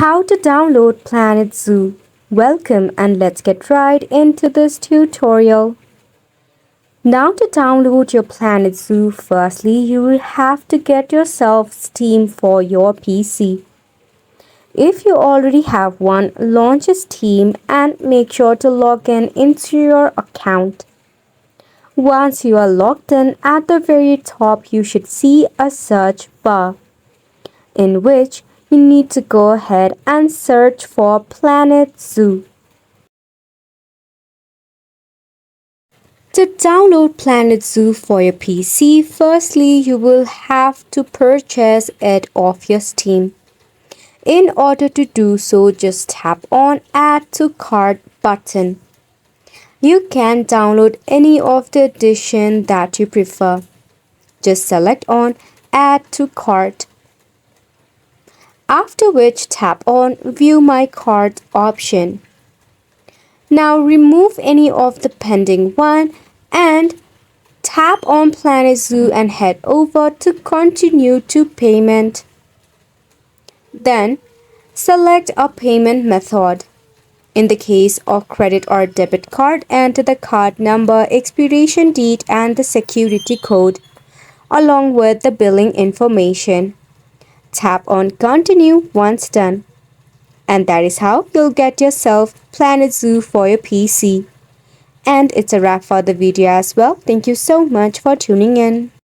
How to download Planet Zoo. Welcome and let's get right into this tutorial. Now to download your Planet Zoo, firstly you will have to get yourself Steam for your PC. If you already have one, launch Steam and make sure to log in into your account. Once you are logged in, at the very top you should see a search bar, in which you need to go ahead and search for Planet Zoo. To download Planet Zoo for your PC, firstly you will have to purchase it off your Steam. In order to do so, just tap on Add to Cart button. You can download any of the edition that you prefer. Just select on Add to Cart. After which tap on View My Cart option. Now remove any of the pending one and tap on Planet Zoo and head over to Continue to Payment. Then select a payment method. In the case of credit or debit card, enter the card number, expiration date and the security code along with the billing information. Tap on Continue once done. And that is how you'll get yourself Planet Zoo for your PC. And it's a wrap for the video as well. Thank you so much for tuning in.